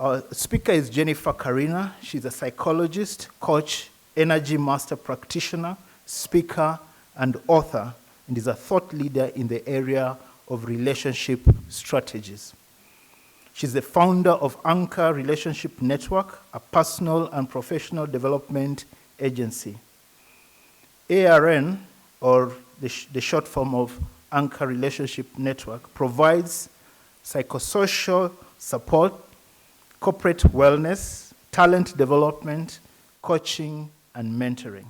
Our speaker is Jeniffer Karina. She's a psychologist, coach, energy master practitioner, speaker, and author, and is a thought leader in the area of relationship strategies. She's the founder of Anchor Relationship Network, a personal and professional development agency. ARN, or the short form of Anchor Relationship Network, provides psychosocial support, corporate wellness, talent development, coaching, and mentoring.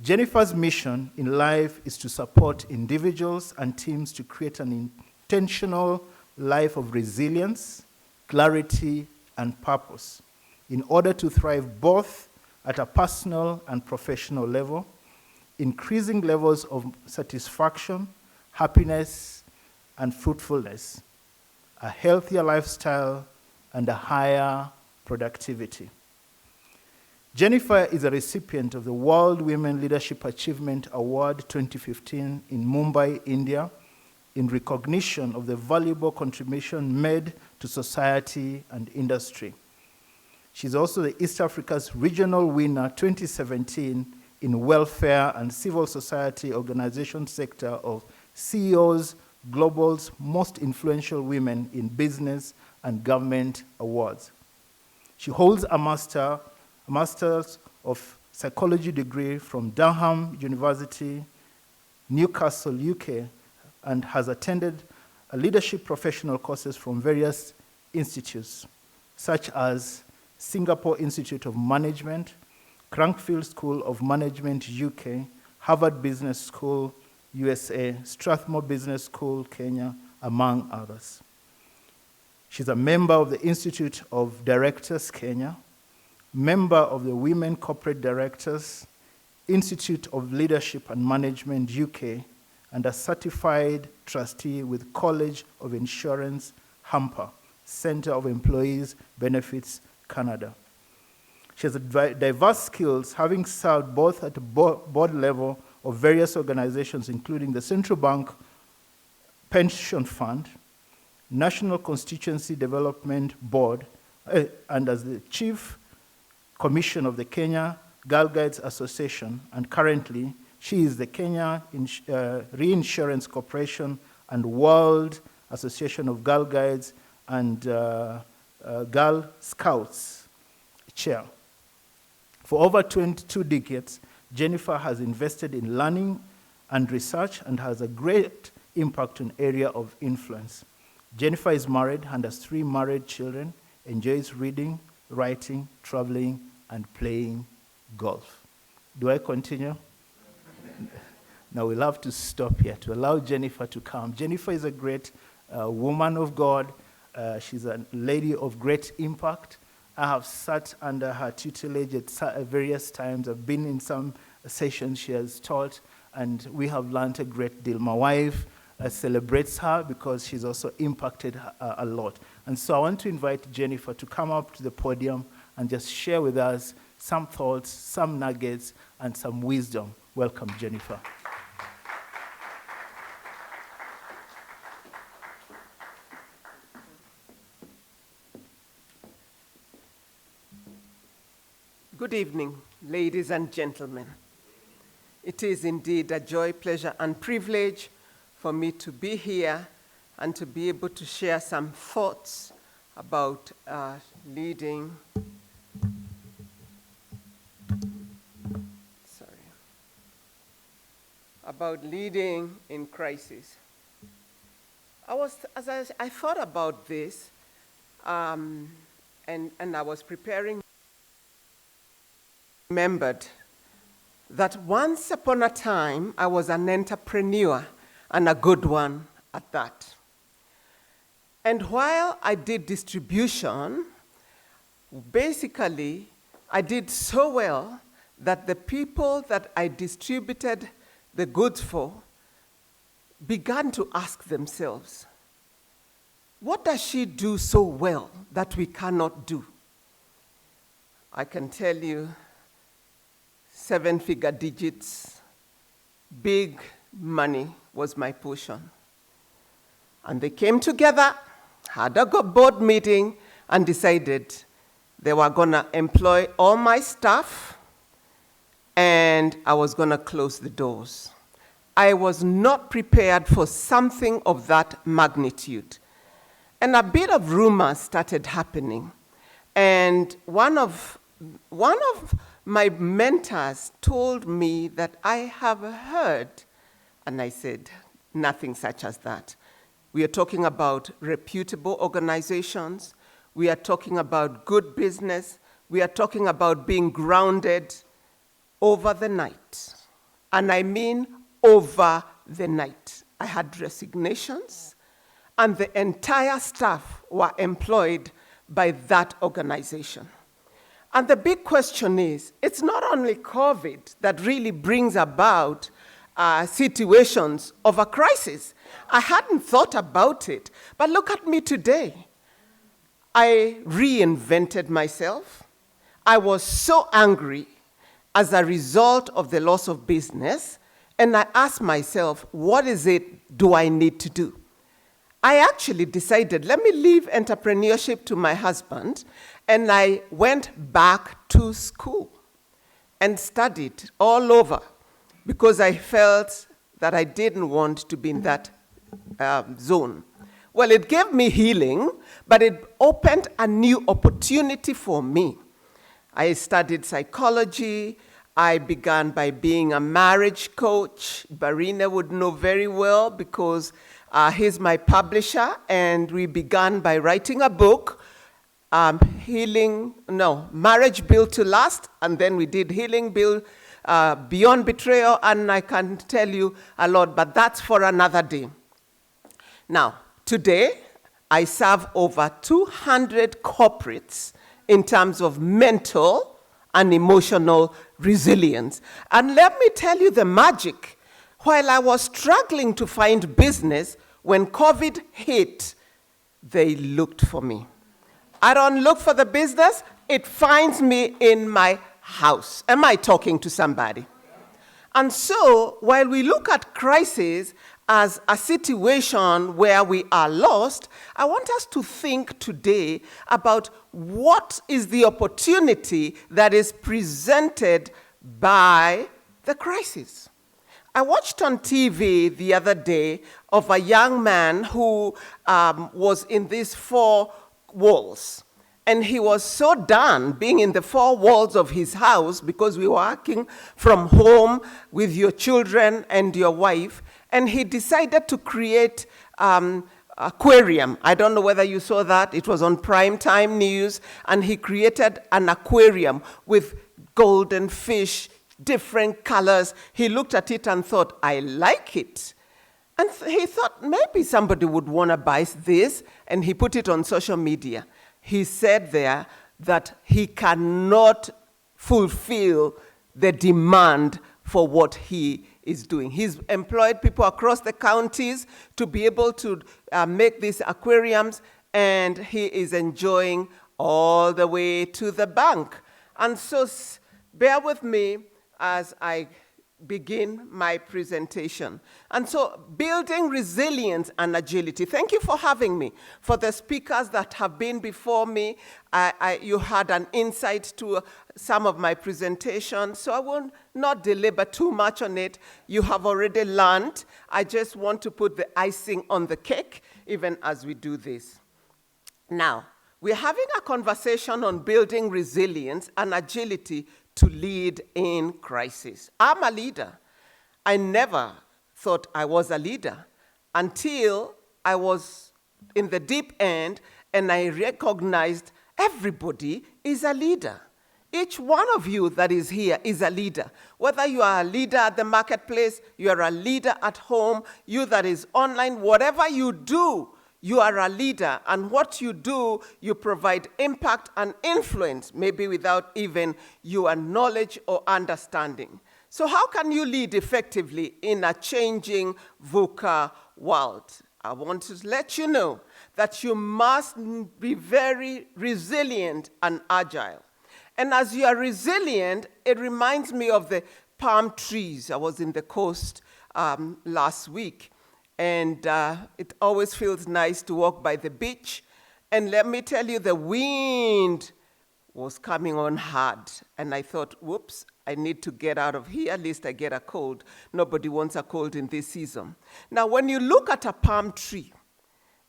Jeniffer's mission in life is to support individuals and teams to create an intentional life of resilience, clarity, and purpose in order to thrive both at a personal and professional level, increasing levels of satisfaction, happiness, and fruitfulness, a healthier lifestyle, and a higher productivity. Jeniffer is a recipient of the World Women Leadership Achievement Award 2015 in Mumbai, India, in recognition of the valuable contribution made to society and industry. She's also the East Africa's regional winner 2017 in welfare and civil society organization sector of CEO's Global's Most Influential Women in Business and Government Awards. She holds a Master's of Psychology degree from Durham University, Newcastle, UK, and has attended leadership professional courses from various institutes, such as Singapore Institute of Management, Crankfield School of Management, UK, Harvard Business School, USA, Strathmore Business School, Kenya, among others. She's a member of the Institute of Directors, Kenya, member of the Women Corporate Directors, Institute of Leadership and Management, UK, and a certified trustee with College of Insurance, Hamper, Center of Employees Benefits, Canada. She has diverse skills, having served both at the board level of various organizations, including the Central Bank Pension Fund, National Constituency Development Board, and as the Chief Commission of the Kenya Girl Guides Association, and currently she is the Kenya Reinsurance Corporation and World Association of Girl Guides and Girl Scouts chair. For over 22 decades, Jeniffer has invested in learning and research and has a great impact on area of influence. Jeniffer is married and has 3 married children, enjoys reading, writing, traveling, and playing golf. Do I continue? Now we'll have to stop here to allow Jeniffer to come. Jeniffer is a great woman of God. She's a lady of great impact. I have sat under her tutelage at various times. I've been in some sessions she has taught, and we have learned a great deal. My wife celebrates her because she's also impacted a lot. And so I want to invite Jeniffer to come up to the podium and just share with us some thoughts, some nuggets, and some wisdom. Welcome, Jeniffer. Good evening, ladies and gentlemen. It is indeed a joy, pleasure, and privilege for me to be here and to be able to share some thoughts about leading. About leading in crisis. As I thought about this, and I was preparing, remembered that once upon a time I was an entrepreneur, and a good one at that. And while I did distribution, basically I did so well that the people that I distributed the goods for began to ask themselves, what does she do so well that we cannot do? I can tell you 7-figure digits, big money was my portion. And they came together, had a board meeting, and decided they were going to employ all my staff, and I was going to close the doors. I was not prepared for something of that magnitude. And a bit of rumor started happening. And one of my mentors told me that I have heard, and I said, nothing such as that. We are talking about reputable organizations. We are talking about good business. We are talking about being grounded over the night. And I mean over the night. I had resignations, and the entire staff were employed by that organization. And the big question is, it's not only COVID that really brings about situations of a crisis. I hadn't thought about it, but look at me today. I reinvented myself. I was so angry as a result of the loss of business, and I asked myself, what is it do I need to do? I actually decided, let me leave entrepreneurship to my husband, and I went back to school and studied all over because I felt that I didn't want to be in that zone. Well, it gave me healing, but it opened a new opportunity for me. I studied psychology. I began by being a marriage coach. Karina would know very well because he's my publisher, and we began by writing a book, Marriage Built to Last, and then we did Healing Built Beyond Betrayal, and I can tell you a lot, but that's for another day. Now, today, I serve over 200 corporates in terms of mental and emotional resilience. And let me tell you the magic. While I was struggling to find business, when COVID hit, they looked for me. I don't look for the business, it finds me in my house. Am I talking to somebody? And so, while we look at crisis as a situation where we are lost, I want us to think today about what is the opportunity that is presented by the crisis. I watched on TV the other day of a young man who was in these 4 walls. And he was so done being in the 4 walls of his house because we were working from home with your children and your wife. And he decided to create aquarium. I don't know whether you saw that. It was on primetime news. And he created an aquarium with golden fish, different colors. He looked at it and thought, I like it. And he thought maybe somebody would want to buy this. And he put it on social media. He said there that he cannot fulfill the demand for what he is doing. He's employed people across the counties to be able to make these aquariums, and he is enjoying all the way to the bank. And so bear with me as I begin my presentation. And so, building resilience and agility. Thank you for having me. For the speakers that have been before me, you had an insight to some of my presentation, so I will not belabor too much on it. You have already learned. I just want to put the icing on the cake, even as we do this. Now, we're having a conversation on building resilience and agility to lead in crisis. I'm a leader. I never thought I was a leader until I was in the deep end and I recognized everybody is a leader. Each one of you that is here is a leader. Whether you are a leader at the marketplace, you are a leader at home, you that is online, whatever you do, you are a leader, and what you do, you provide impact and influence, maybe without even your knowledge or understanding. So how can you lead effectively in a changing VUCA world? I want to let you know that you must be very resilient and agile. And as you are resilient, it reminds me of the palm trees. I was in the coast last week. And it always feels nice to walk by the beach And let me tell you, the wind was coming on hard. And I thought, whoops, I need to get out of here, at least I get a cold. Nobody wants a cold in this season. Now, when you look at a palm tree,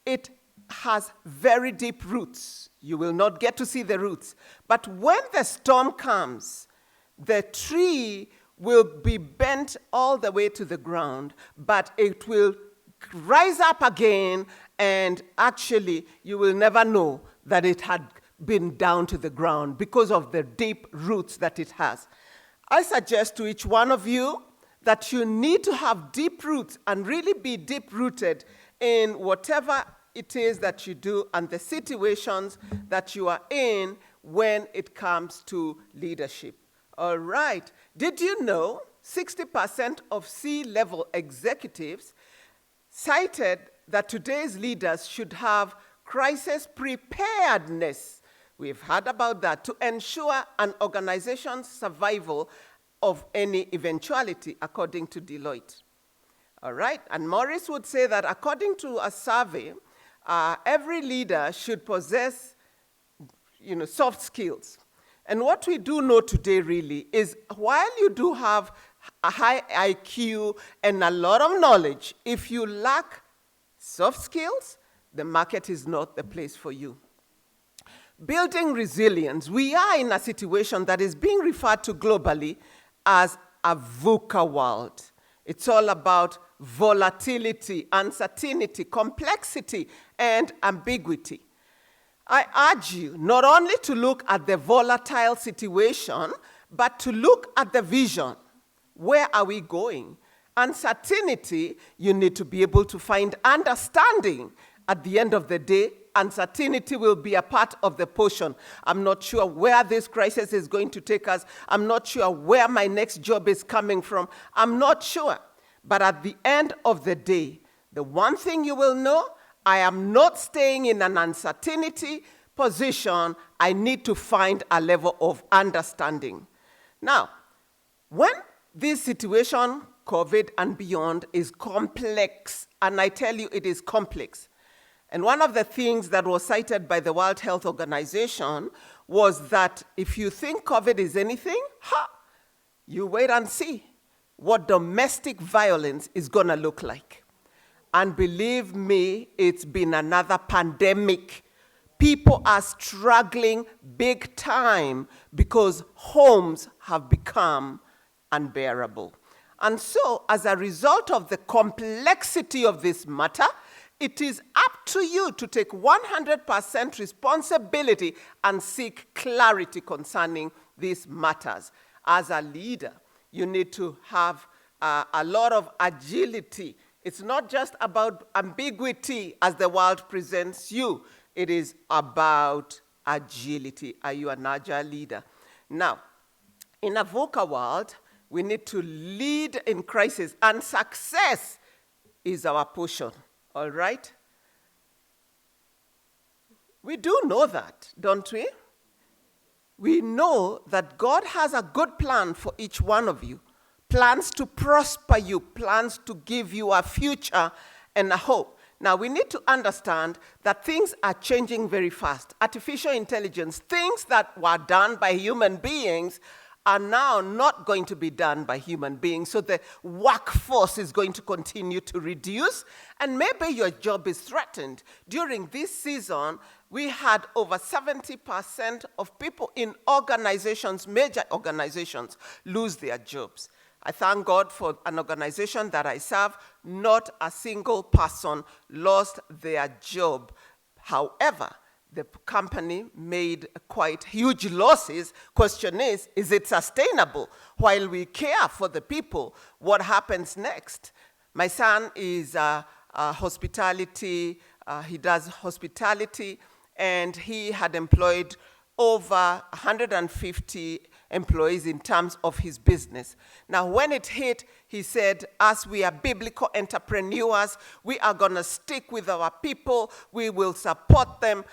it has very deep roots. You will not get to see the roots. But when the storm comes, the tree will be bent all the way to the ground, but it will rise up again, and actually you will never know that it had been down to the ground because of the deep roots that it has. I suggest to each one of you that you need to have deep roots and really be deep-rooted in whatever it is that you do and the situations that you are in when it comes to leadership. All right. Did you know 60% of C-level executives cited that today's leaders should have crisis preparedness? We've heard about that, to ensure an organization's survival of any eventuality, according to Deloitte. All right, and Morris would say that according to a survey, every leader should possess, soft skills. And what we do know today really is while you do have a high IQ and a lot of knowledge, if you lack soft skills, the market is not the place for you. Building resilience. We are in a situation that is being referred to globally as a VUCA world. It's all about volatility, uncertainty, complexity, and ambiguity. I urge you not only to look at the volatile situation, but to look at the vision. Where are we going? Uncertainty, you need to be able to find understanding. At the end of the day, uncertainty will be a part of the portion. I'm not sure where this crisis is going to take us. I'm not sure where my next job is coming from. I'm not sure. But at the end of the day, the one thing you will know, I am not staying in an uncertainty position. I need to find a level of understanding. Now, when this situation, COVID and beyond, is complex, and I tell you it is complex, and one of the things that was cited by the World Health Organization was that if you think COVID is anything, you wait and see what domestic violence is going to look like. And believe me, it's been another pandemic. People are struggling big time because homes have become unbearable. And so, as a result of the complexity of this matter, it is up to you to take 100% responsibility and seek clarity concerning these matters. As a leader, you need to have a lot of agility. It's not just about ambiguity as the world presents you. It is about agility. Are you an agile leader? Now, in a VUCA world, we need to lead in crisis, and success is our portion. All right? We do know that, don't we? We know that God has a good plan for each one of you, plans to prosper you, plans to give you a future and a hope. Now, we need to understand that things are changing very fast. Artificial intelligence, things that were done by human beings are now not going to be done by human beings. So the workforce is going to continue to reduce, and maybe your job is threatened. During this season, we had over 70% of people in organizations, major organizations, lose their jobs. I thank God for an organization that I serve. Not a single person lost their job. However, the company made quite huge losses. Question is it sustainable? While we care for the people, what happens next? My son is hospitality. He does hospitality, and he had employed over 150 employees in terms of his business. Now, when it hit, he said, as we are biblical entrepreneurs, we are going to stick with our people. We will support them.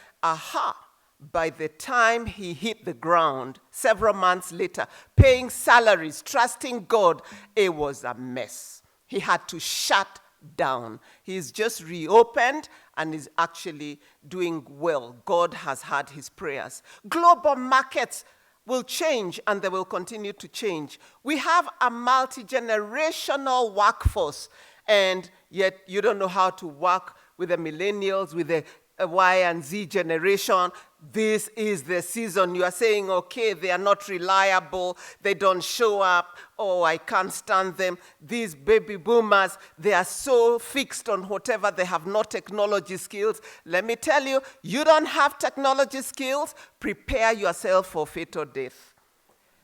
By the time he hit the ground, several months later, paying salaries, trusting God, it was a mess. He had to shut down. He's just reopened and is actually doing well. God has heard his prayers. Global markets will change, and they will continue to change. We have a multi-generational workforce, and yet you don't know how to work with the millennials, with the Y and Z generation. This is the season. You are saying, okay, they are not reliable. They don't show up. Oh, I can't stand them. These baby boomers, they are so fixed on whatever. They have no technology skills. Let me tell you, you don't have technology skills. Prepare yourself for fatal death.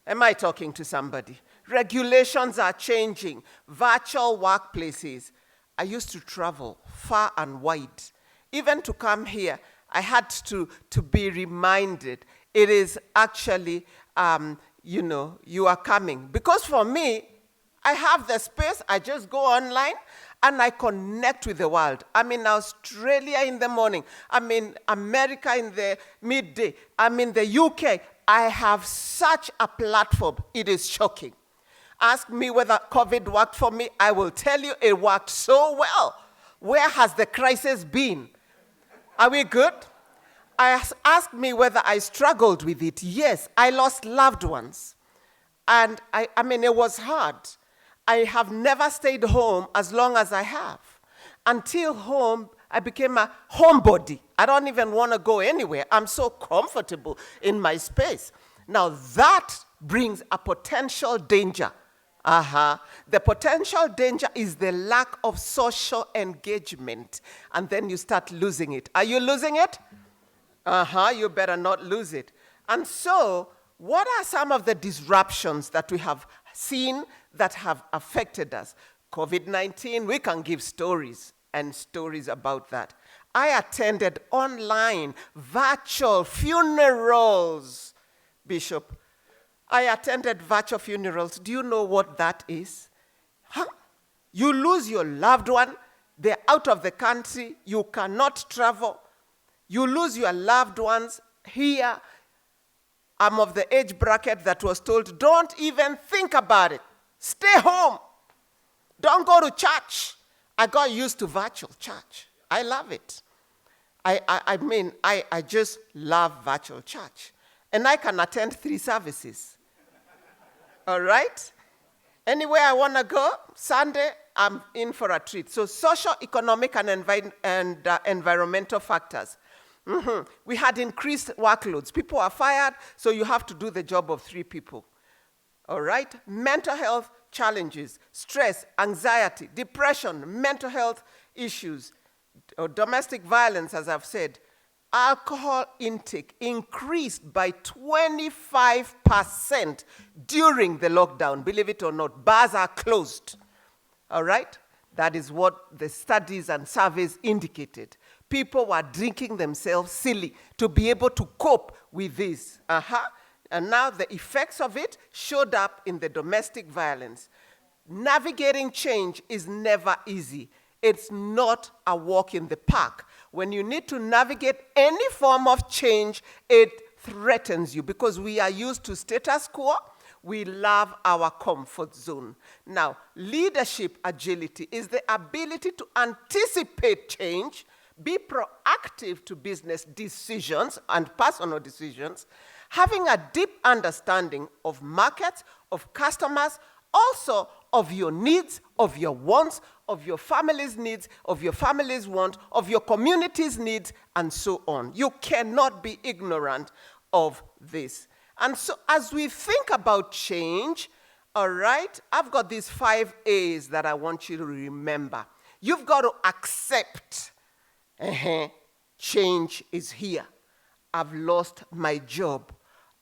Am I talking to somebody? Regulations are changing. Virtual workplaces. I used to travel far and wide. Even to come here, I had to be reminded. It is actually, you are coming. Because for me, I have the space. I just go online and I connect with the world. I'm in Australia in the morning. I'm in America in the midday. I'm in the UK. I have such a platform. It is shocking. Ask me whether COVID worked for me. I will tell you it worked so well. Where has the crisis been? Are we good? Ask me whether I struggled with it. Yes, I lost loved ones. And it was hard. I have never stayed home as long as I have. Until home, I became a homebody. I don't even want to go anywhere. I'm so comfortable in my space. Now that brings a potential danger. The potential danger is the lack of social engagement. And then you start losing it. Are you losing it? You better not lose it. And so, what are some of the disruptions that we have seen that have affected us? COVID-19, we can give stories and stories about that. I attended online virtual funerals, Bishop. I attended virtual funerals. Do you know what that is? You lose your loved one. They're out of the country. You cannot travel. You lose your loved ones here. I'm of the age bracket that was told, don't even think about it. Stay home. Don't go to church. I got used to virtual church. I love it. I just love virtual church. And I can attend 3 services. All right? Anywhere I want to go, Sunday, I'm in for a treat. So social, economic, and environmental factors. We had increased workloads. People are fired, so you have to do the job of 3 people. All right? Mental health challenges, stress, anxiety, depression, mental health issues, or domestic violence, as I've said. Alcohol intake increased by 25% during the lockdown. Believe it or not, bars are closed. All right? That is what the studies and surveys indicated. People were drinking themselves silly to be able to cope with this. And now the effects of it showed up in the domestic violence. Navigating change is never easy. It's not a walk in the park. When you need to navigate any form of change, it threatens you because we are used to status quo. We love our comfort zone. Now, leadership agility is the ability to anticipate change, be proactive to business decisions and personal decisions, having a deep understanding of markets, of customers, also of your needs, of your wants, of your family's needs, of your family's want, of your community's needs, and so on. You cannot be ignorant of this. And so as we think about change, all right, I've got these 5 A's that I want you to remember. You've got to accept change is here. I've lost my job.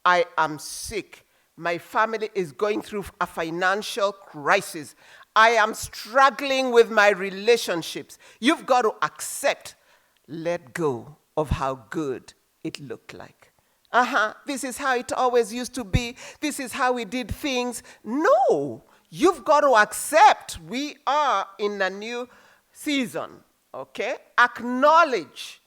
I am sick. My family is going through a financial crisis. I am struggling with my relationships. You've got to accept, let go of how good it looked like. This is how it always used to be. This is how we did things. No, you've got to accept we are in a new season, okay? Acknowledge.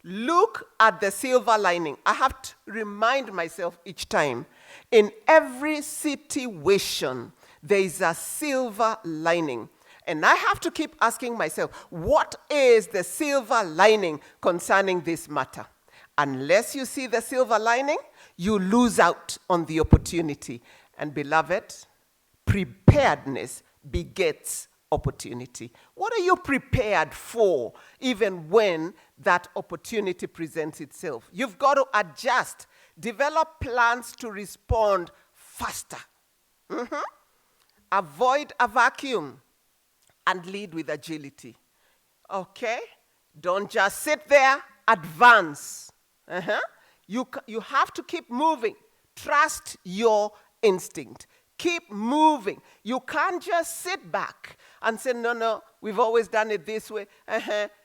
Look at the silver lining. I have to remind myself each time, in every situation, there is a silver lining. And I have to keep asking myself, what is the silver lining concerning this matter? Unless you see the silver lining, you lose out on the opportunity. And beloved, preparedness begets opportunity. What are you prepared for, even when that opportunity presents itself? You've got to adjust, develop plans to respond faster. Avoid a vacuum and lead with agility. Okay? Don't just sit there, advance. You have to keep moving. Trust your instinct. Keep moving. You can't just sit back and say, no, we've always done it this way.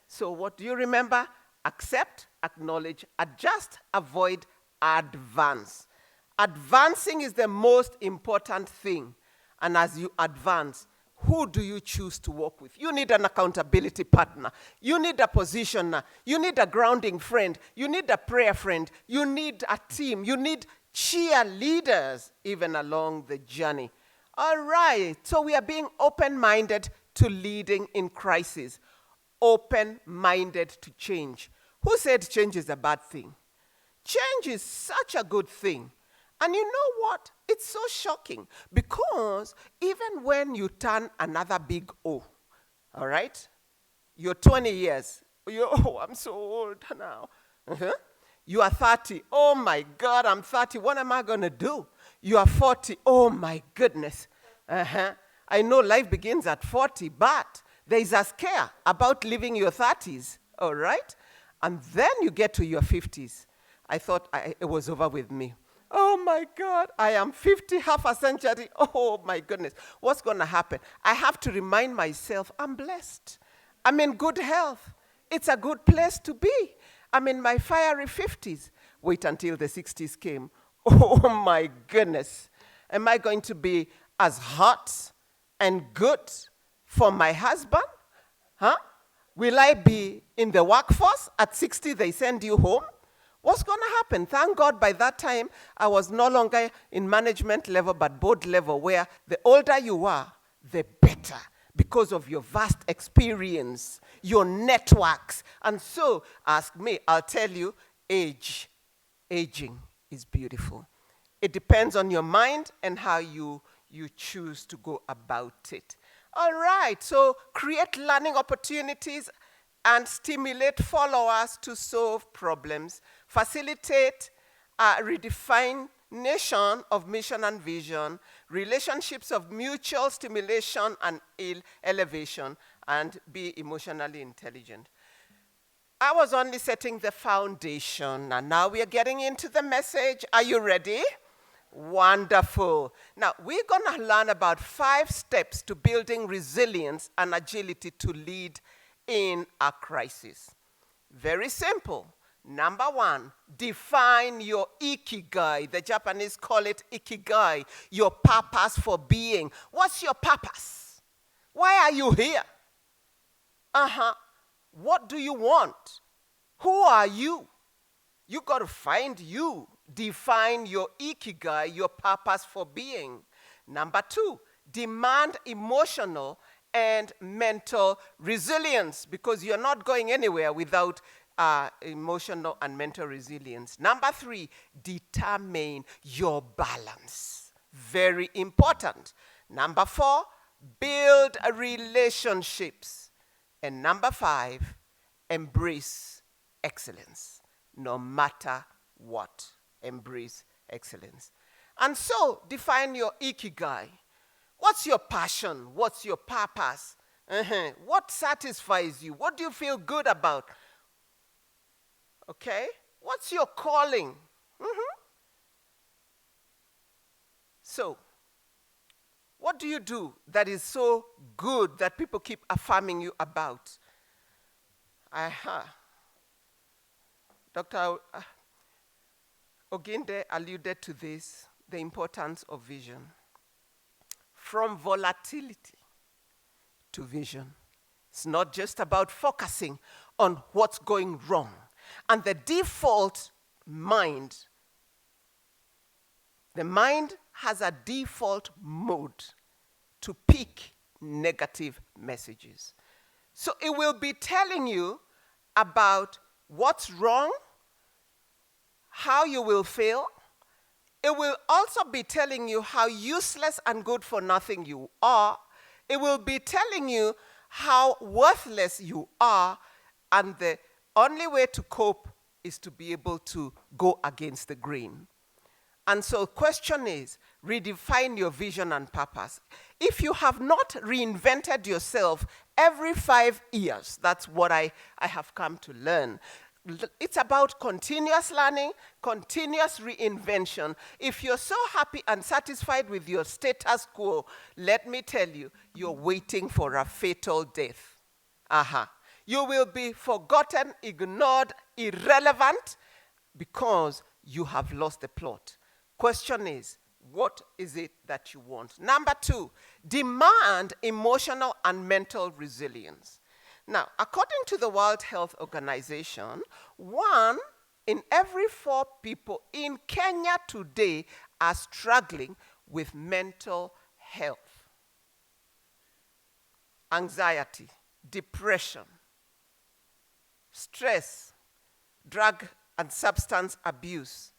So what do you remember? Accept, acknowledge, adjust, avoid, advance. Advancing is the most important thing. And as you advance, who do you choose to work with? You need an accountability partner. You need a positioner. You need a grounding friend. You need a prayer friend. You need a team. You need cheerleaders even along the journey. All right, so we are being open-minded to leading in crisis. Open-minded to change. Who said change is a bad thing? Change is such a good thing. And you know what? It's so shocking because even when you turn another big O, all right? You're 20 years. I'm so old now. You are 30. Oh my God, I'm 30. What am I going to do? You are 40. Oh my goodness. I know life begins at 40, but there is a scare about living your 30s, all right? And then you get to your 50s. I thought it was over with me. Oh my God, I am 50, half a century. Oh my goodness, what's going to happen? I have to remind myself I'm blessed. I'm in good health. It's a good place to be. I'm in my fiery 50s. Wait until the 60s came. Oh my goodness. Am I going to be as hot and good for my husband? Will I be in the workforce? At 60, they send you home? What's going to happen? Thank God by that time, I was no longer in management level, but board level, where the older you are, the better, because of your vast experience, your networks. And so, ask me, I'll tell you, aging is beautiful. It depends on your mind and how you choose to go about it. All right, so create learning opportunities and stimulate followers to solve problems, facilitate redefinition of mission and vision, relationships of mutual stimulation and elevation, and be emotionally intelligent. I was only setting the foundation, and now we are getting into the message. Are you ready? Wonderful. Now, we're going to learn about 5 steps to building resilience and agility to lead in a crisis. Very simple. Number 1, define your ikigai. The Japanese call it ikigai, your purpose for being. What's your purpose? Why are you here? What do you want? Who are you? You got to find you. Define your ikigai, your purpose for being. Number 2, demand emotional and mental resilience, because you're not going anywhere without emotional and mental resilience. Number 3, determine your balance. Very important. Number 4, build relationships. And number 5, embrace excellence, no matter what. Embrace excellence. And so, define your ikigai. What's your passion? What's your purpose? What satisfies you? What do you feel good about? Okay? What's your calling? So, what do you do that is so good that people keep affirming you about? Dr. Oginde alluded to this, the importance of vision. From volatility to vision. It's not just about focusing on what's going wrong. And the default mind, the mind has a default mode to pick negative messages. So it will be telling you about what's wrong, how you will fail. It will also be telling you how useless and good for nothing you are. It will be telling you how worthless you are, and the only way to cope is to be able to go against the grain. And so the question is, redefine your vision and purpose. If you have not reinvented yourself every 5 years, that's what I have come to learn. It's about continuous learning, continuous reinvention. If you're so happy and satisfied with your status quo, let me tell you, you're waiting for a fatal death. You will be forgotten, ignored, irrelevant, because you have lost the plot. Question is, what is it that you want? Number 2, demand emotional and mental resilience. Now, according to the World Health Organization, 1 in every 4 people in Kenya today are struggling with mental health. Anxiety, depression, stress, drug and substance abuse,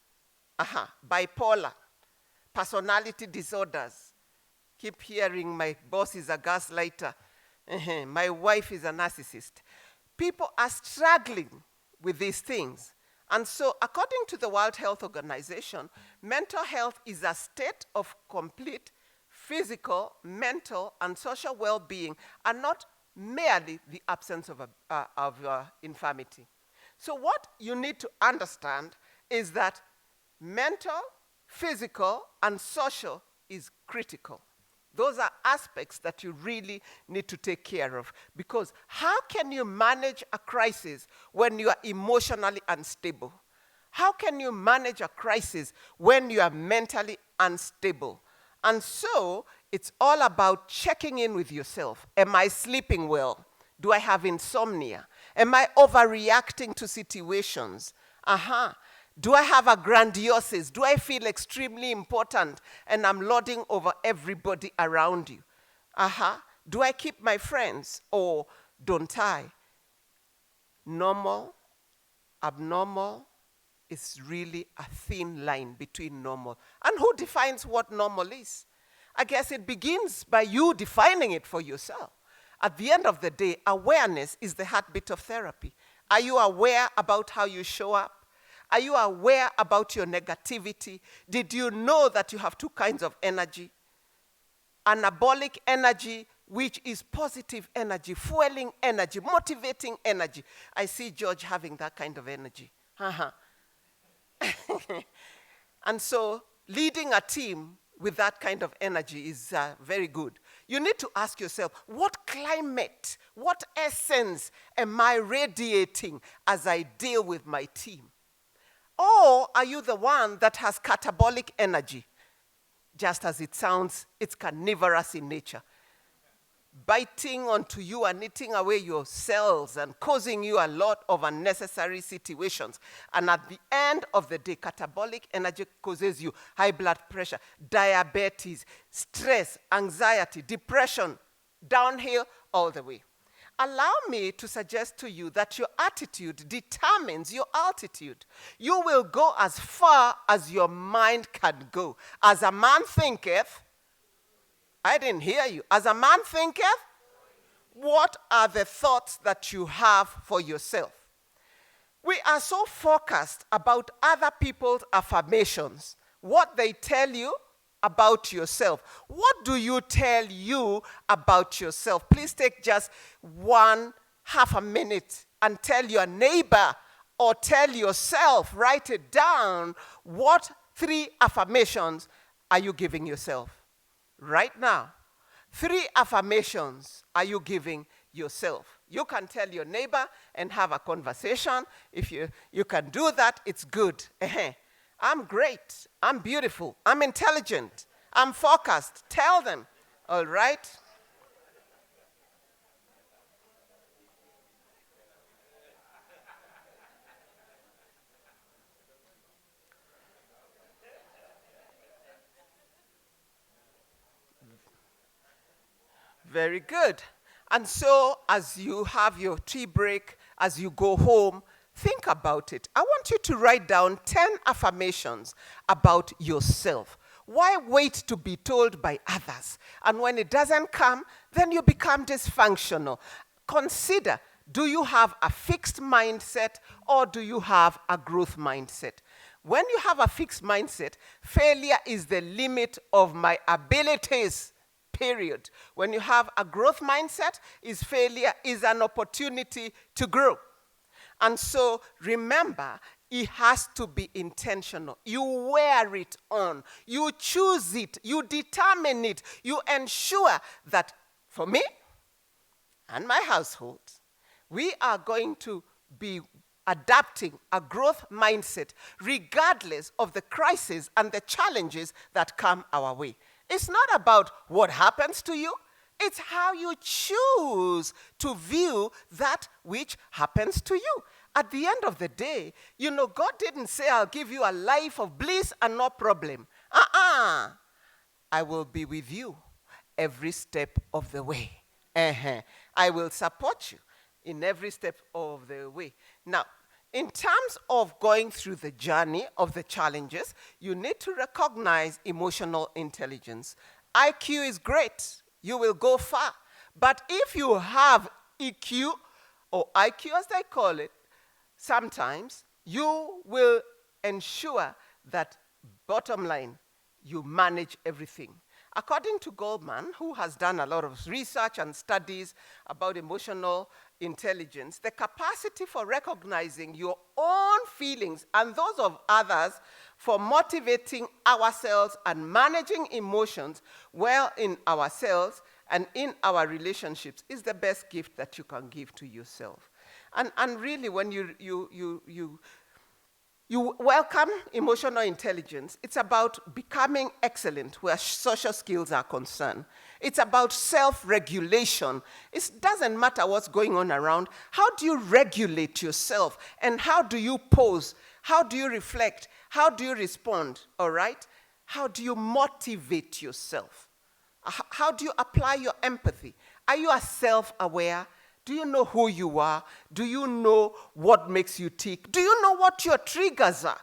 bipolar, personality disorders. Keep hearing my boss is a gaslighter. My wife is a narcissist. People are struggling with these things. And so, according to the World Health Organization, mental health is a state of complete physical, mental, and social well-being, and not merely the absence of infirmity. So what you need to understand is that mental, physical, and social is critical. Those are aspects that you really need to take care of, because how can you manage a crisis when you are emotionally unstable? How can you manage a crisis when you are mentally unstable? And so it's all about checking in with yourself. Am I sleeping well? Do I have insomnia? Am I overreacting to situations? Do I have a grandioses? Do I feel extremely important and I'm lording over everybody around you? Do I keep my friends or don't I? Normal, abnormal is really a thin line between normal. And who defines what normal is? I guess it begins by you defining it for yourself. At the end of the day, awareness is the heartbeat of therapy. Are you aware about how you show up? Are you aware about your negativity? Did you know that you have 2 kinds of energy? Anabolic energy, which is positive energy, fueling energy, motivating energy. I see George having that kind of energy. And so leading a team with that kind of energy is very good. You need to ask yourself, what climate, what essence am I radiating as I deal with my team? Or are you the one that has catabolic energy? Just as it sounds, it's carnivorous in nature, biting onto you and eating away your cells and causing you a lot of unnecessary situations. And at the end of the day, catabolic energy causes you high blood pressure, diabetes, stress, anxiety, depression, downhill all the way. Allow me to suggest to you that your attitude determines your altitude. You will go as far as your mind can go. As a man thinketh, I didn't hear you. As a man thinketh, what are the thoughts that you have for yourself? We are so focused about other people's affirmations, what they tell you about yourself. What do you tell you about yourself? Please take just half a minute and tell your neighbor or tell yourself, write it down. What 3 affirmations are you giving yourself? Right now, 3 affirmations are you giving yourself? You can tell your neighbor and have a conversation. If you can do that, it's good. I'm great. I'm beautiful. I'm intelligent. I'm focused. Tell them. All right? Very good. And so as you have your tea break, as you go home, think about it. I want you to write down 10 affirmations about yourself. Why wait to be told by others? And when it doesn't come, then you become dysfunctional. Consider, do you have a fixed mindset or do you have a growth mindset? When you have a fixed mindset, failure is the limit of my abilities. Period. When you have a growth mindset, failure is an opportunity to grow. And so remember, it has to be intentional. You wear it on. You choose it. You determine it. You ensure that for me and my household, we are going to be adapting a growth mindset regardless of the crises and the challenges that come our way. It's not about what happens to you. It's how you choose to view that which happens to you. At the end of the day, God didn't say, I'll give you a life of bliss and no problem. I will be with you every step of the way. I will support you in every step of the way. Now, in terms of going through the journey of the challenges, you need to recognize emotional intelligence. IQ is great. You will go far. But if you have EQ, or IQ as they call it, sometimes you will ensure that, bottom line, you manage everything. According to Goldman, who has done a lot of research and studies about emotional intelligence, the capacity for recognizing your own feelings and those of others, for motivating ourselves and managing emotions well in ourselves and in our relationships, is the best gift that you can give to yourself. And really, when you welcome emotional intelligence, it's about becoming excellent where social skills are concerned. It's about self-regulation. It doesn't matter what's going on around. How do you regulate yourself? And how do you pose? How do you reflect? How do you respond? All right? How do you motivate yourself? How do you apply your empathy? Are you self-aware? Do you know who you are? Do you know what makes you tick? Do you know what your triggers are?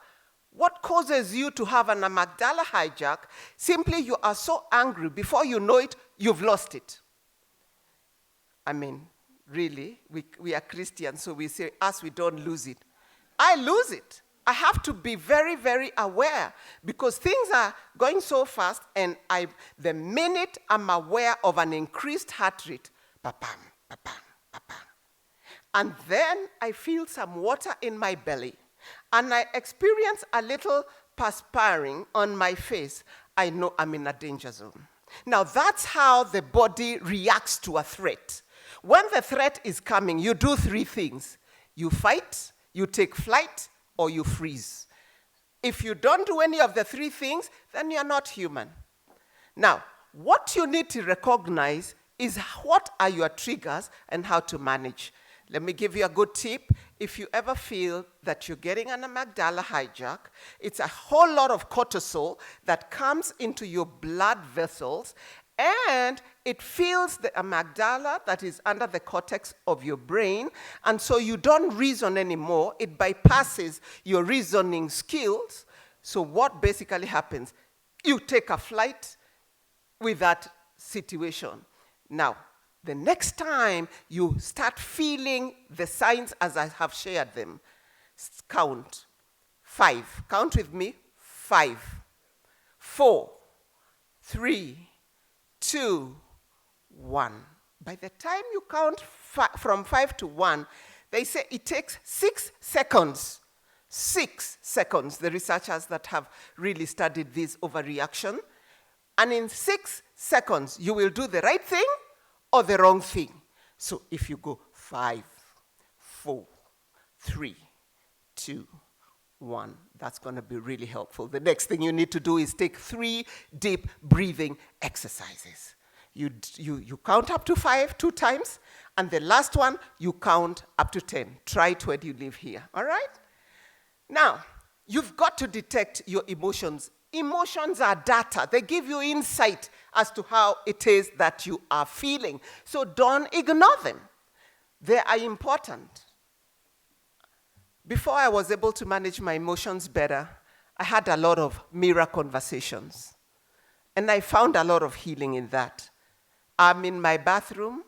What causes you to have an amygdala hijack? Simply you are so angry, before you know it, you've lost it. I mean, really, we are Christians, so we say, we don't lose it. I lose it. I have to be very, very aware because things are going so fast, and the minute I'm aware of an increased heart rate, pa-pam, pa-pam, and then I feel some water in my belly, and I experience a little perspiring on my face, I know I'm in a danger zone. Now, that's how the body reacts to a threat. When the threat is coming, you do 3 things. You fight, you take flight, or you freeze. If you don't do any of the 3 things, then you're not human. Now, what you need to recognize is what are your triggers and how to manage. Let me give you a good tip. If you ever feel that you're getting an amygdala hijack, it's a whole lot of cortisol that comes into your blood vessels, and it fills the amygdala that is under the cortex of your brain, and so you don't reason anymore. It bypasses your reasoning skills. So what basically happens? You take a flight with that situation. Now, the next time you start feeling the signs as I have shared them, count 5. Count with me. 5, 4, 3, 2, 1. By the time you count from 5 to 1, they say it takes 6 seconds. 6 seconds, the researchers that have really studied this overreaction. And in 6 seconds, you will do the right thing or the wrong thing. So if you go 5, 4, 3, 2, 1, that's going to be really helpful. The next thing you need to do is take 3 deep breathing exercises. You count up to 5 2 times, and the last one, you count up to 10. Try it when you leave here, all right? Now, you've got to detect your emotions Emotions are data. They give you insight as to how it is that you are feeling. So don't ignore them. They are important. Before I was able to manage my emotions better, I had a lot of mirror conversations. And I found a lot of healing in that. I'm in my bathroom.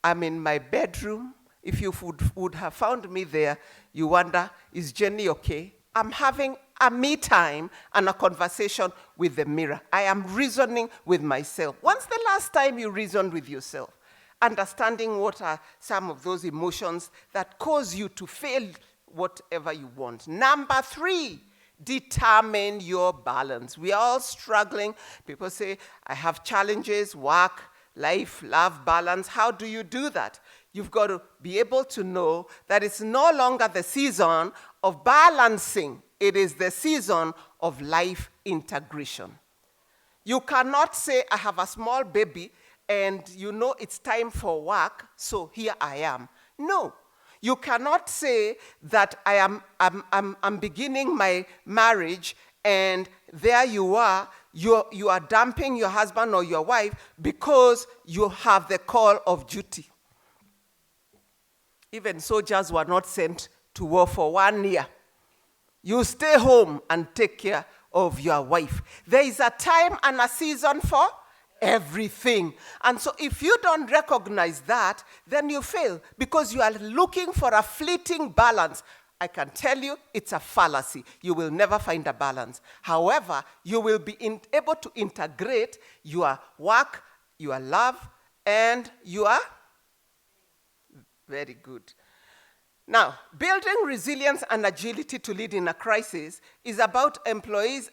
I'm in my bedroom. If you would have found me there, you wonder, is Jenny okay? I'm having a me time and a conversation with the mirror. I am reasoning with myself. When's the last time you reasoned with yourself? Understanding what are some of those emotions that cause you to fail whatever you want. Number 3, determine your balance. We are all struggling. People say, I have challenges, work, life, love, balance. How do you do that? You've got to be able to know that it's no longer the season of balancing. It is the season of life integration. You cannot say, I have a small baby and you know it's time for work, so here I am. No. You cannot say that I'm beginning my marriage and there you are dumping your husband or your wife because you have the call of duty. Even soldiers were not sent to war for 1 year. You stay home and take care of your wife. There is a time and a season for everything. And so if you don't recognize that, then you fail because you are looking for a fleeting balance. I can tell you it's a fallacy. You will never find a balance. However, you will be able to integrate your work, your love, and your... Very good. Now, building resilience and agility to lead in a crisis is about employees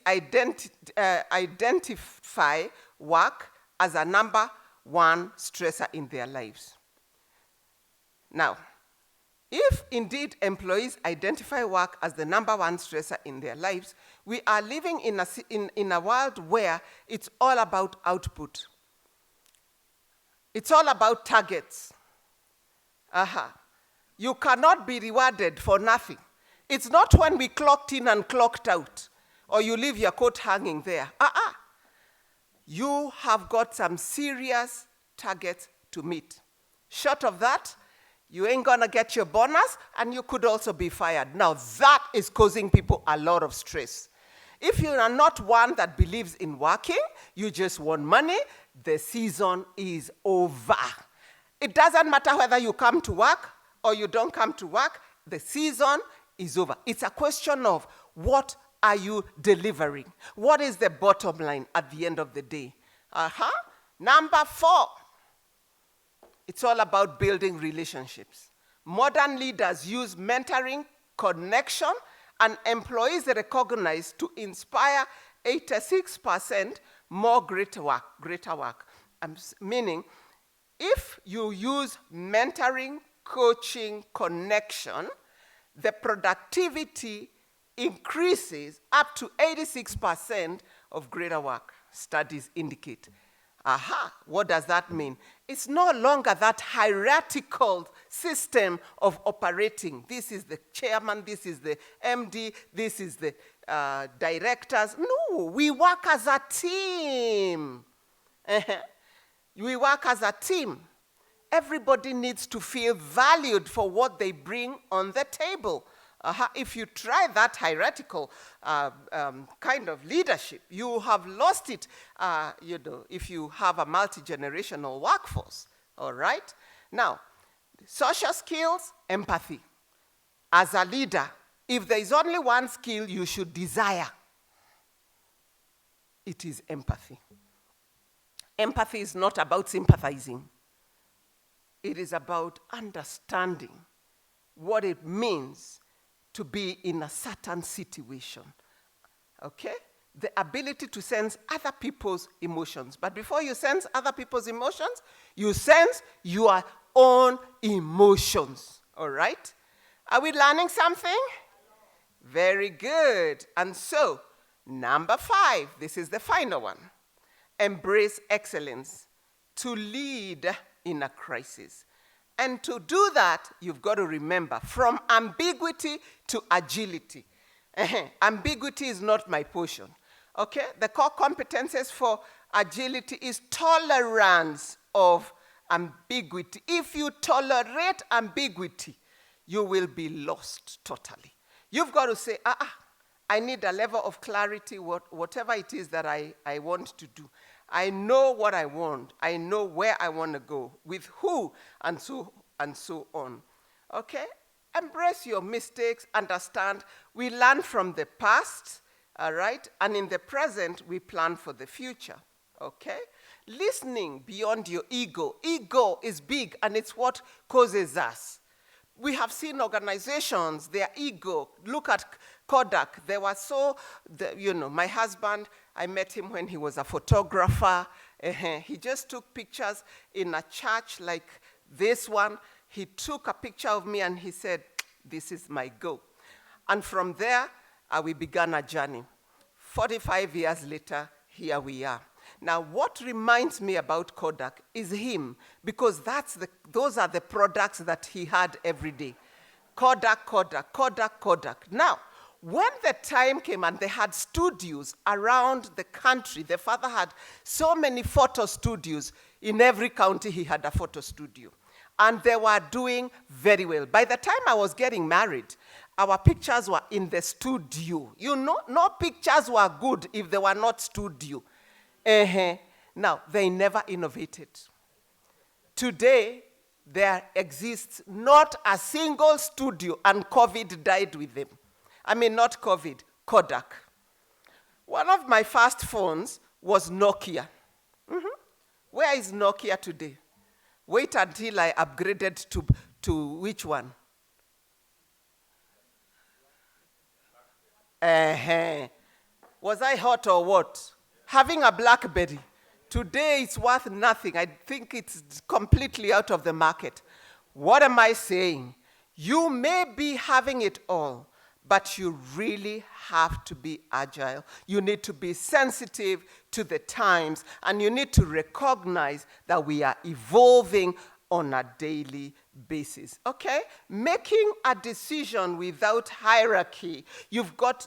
identify work as a number 1 stressor in their lives. Now, if indeed employees identify work as the number 1 stressor in their lives, we are living in a world where it's all about output. It's all about targets. You cannot be rewarded for nothing. It's not when we clocked in and clocked out, or you leave your coat hanging there. You have got some serious targets to meet. Short of that, you ain't gonna get your bonus, and you could also be fired. Now, that is causing people a lot of stress. If you are not one that believes in working, you just want money, the season is over. It doesn't matter whether you come to work or you don't come to work, the season is over. It's a question of what are you delivering? What is the bottom line at the end of the day? Number 4, it's all about building relationships. Modern leaders use mentoring, connection, and employees recognized to inspire 86% more greater work. Meaning, if you use mentoring, coaching, connection, the productivity increases up to 86% of greater work, studies indicate. What does that mean? It's no longer that hierarchical system of operating. This is the chairman, this is the MD, this is the directors. No, we work as a team. We work as a team. Everybody needs to feel valued for what they bring on the table. If you try that hierarchical kind of leadership, you have lost it, if you have a multi-generational workforce, all right? Now, social skills, empathy. As a leader, if there is only one skill you should desire, it is empathy. Empathy is not about sympathizing. It is about understanding what it means to be in a certain situation, okay? The ability to sense other people's emotions. But before you sense other people's emotions, you sense your own emotions, all right? Are we learning something? Very good. And so, number 5, this is the final one. Embrace excellence to lead in a crisis. And to do that, you've got to remember, from ambiguity to agility. Ambiguity is not my portion. Okay? The core competences for agility is tolerance of ambiguity. If you tolerate ambiguity, you will be lost totally. You've got to say, I need a level of clarity, whatever it is that I want to do. I know what I want. I know where I want to go, with who, and so on. Okay? Embrace your mistakes, understand. We learn from the past, all right? And in the present, we plan for the future, okay? Listening beyond your ego. Ego is big, and it's what causes us. We have seen organizations, their ego. Look at Kodak. They were my husband, I met him when he was a photographer. He just took pictures in a church like this one. He took a picture of me and he said, this is my goal. And from there, we began a journey. 45 years later, here we are. Now, what reminds me about Kodak is him, because those are the products that he had every day. Kodak, Kodak, Kodak, Kodak. Now, when the time came and they had studios around the country, the father had so many photo studios. In every county, he had a photo studio. And they were doing very well. By the time I was getting married, our pictures were in the studio. No pictures were good if they were not studio. Now, they never innovated. Today, there exists not a single studio, and COVID died with them. I mean, not COVID, Kodak. One of my first phones was Nokia. Where is Nokia today? Wait until I upgraded to which one? Was I hot or what? Having a BlackBerry. Today it's worth nothing. I think it's completely out of the market. What am I saying? You may be having it all, but you really have to be agile. You need to be sensitive to the times, and you need to recognize that we are evolving on a daily basis, okay? Making a decision without hierarchy.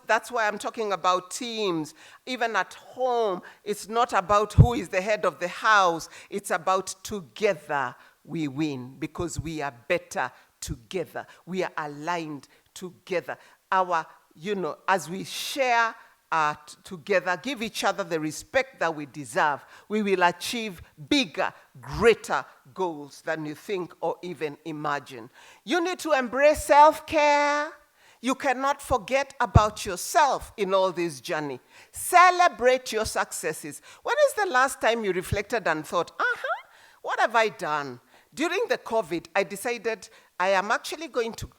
That's why I'm talking about teams. Even at home, it's not about who is the head of the house. It's about together we win, because we are better together. We are aligned together. As we share together, give each other the respect that we deserve, we will achieve bigger, greater goals than you think or even imagine. You need to embrace self-care. You cannot forget about yourself in all this journey. Celebrate your successes. When is the last time you reflected and thought, what have I done? During the COVID, I decided I am actually going to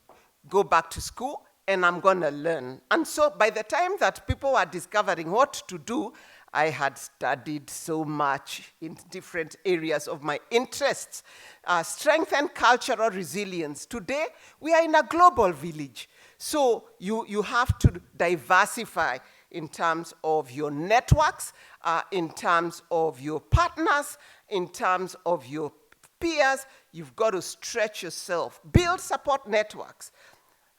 go back to school, and I'm going to learn. And so by the time that people were discovering what to do, I had studied so much in different areas of my interests. Strengthen cultural resilience. Today, we are in a global village. So you have to diversify in terms of your networks, in terms of your partners, in terms of your peers. You've got to stretch yourself. Build support networks.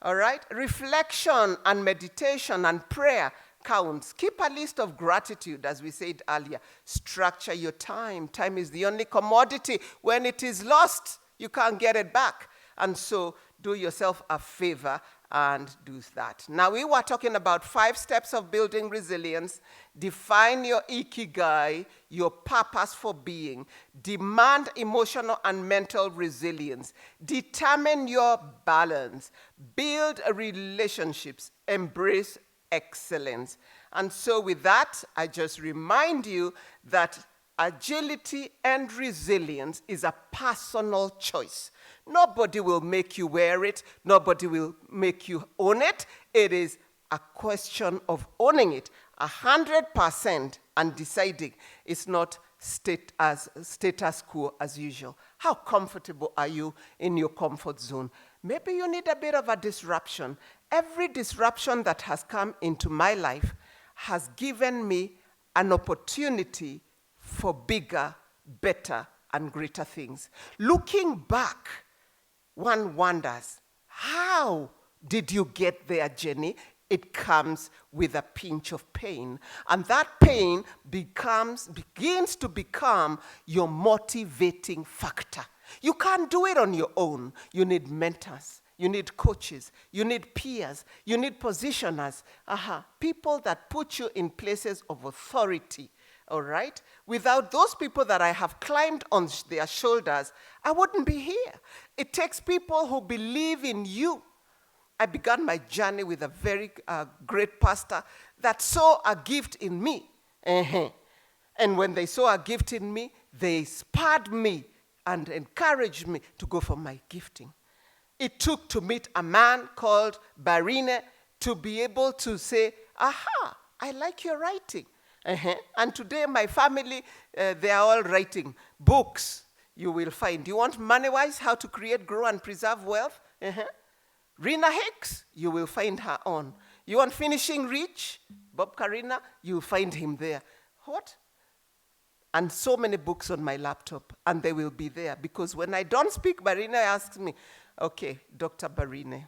All right? Reflection and meditation and prayer counts. Keep a list of gratitude, as we said earlier. Structure your time. Time is the only commodity. When it is lost, you can't get it back. And so do yourself a favor and do that. Now, we were talking about 5 steps of building resilience. Define your ikigai, your purpose for being. Demand emotional and mental resilience. Determine your balance. Build relationships. Embrace excellence. And so with that, I just remind you that agility and resilience is a personal choice. Nobody will make you wear it. Nobody will make you own it. It is a question of owning it 100% and deciding it's not status quo as usual. How comfortable are you in your comfort zone? Maybe you need a bit of a disruption. Every disruption that has come into my life has given me an opportunity for bigger, better, and greater things. Looking back, one wonders, how did you get there, Jenny? It comes with a pinch of pain. And that pain begins to become your motivating factor. You can't do it on your own. You need mentors. You need coaches. You need peers. You need positioners. People that put you in places of authority. All right? Without those people that I have climbed on their shoulders, I wouldn't be here. It takes people who believe in you. I began my journey with a very great pastor that saw a gift in me. And when they saw a gift in me, they spurred me and encouraged me to go for my gifting. It took to meet a man called Karina to be able to say, I like your writing. And today my family, they are all writing books. You will find. You want Money-Wise, How to Create, Grow, and Preserve Wealth? Rena Hicks, you will find her on. You want Finishing Rich? Bob Karina, you'll find him there. What? And so many books on my laptop, and they will be there. Because when I don't speak, Karina asks me, okay, Dr. Karina,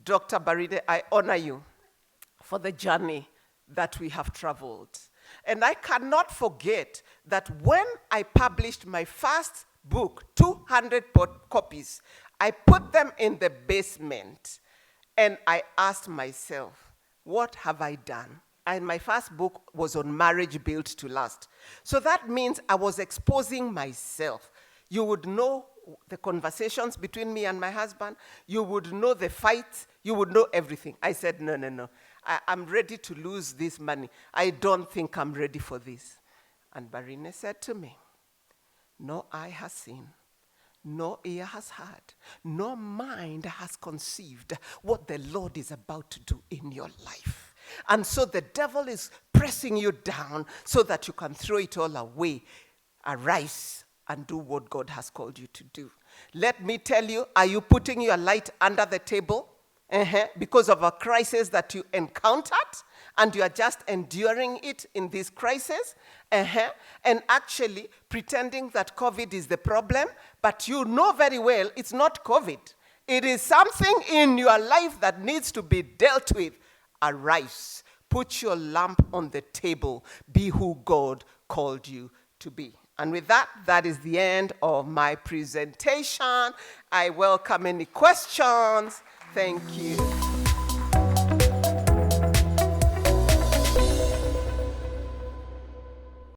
Dr. Karina, I honor you for the journey that we have traveled. And I cannot forget that when I published my first book, 200 copies, I put them in the basement, and I asked myself, what have I done? And my first book was on marriage built to last. So that means I was exposing myself. You would know the conversations between me and my husband. You would know the fights. You would know everything. I said, no. I'm ready to lose this money. I don't think I'm ready for this. And Karina said to me, no eye has seen, no ear has heard, no mind has conceived what the Lord is about to do in your life. And so the devil is pressing you down so that you can throw it all away, arise, and do what God has called you to do. Let me tell you, are you putting your light under the table because of a crisis that you encountered, and you are just enduring it in this crisis, and actually pretending that COVID is the problem, but you know very well it's not COVID. It is something in your life that needs to be dealt with. Arise, put your lamp on the table, be who God called you to be. And with that, that is the end of my presentation. I welcome any questions. Thank you.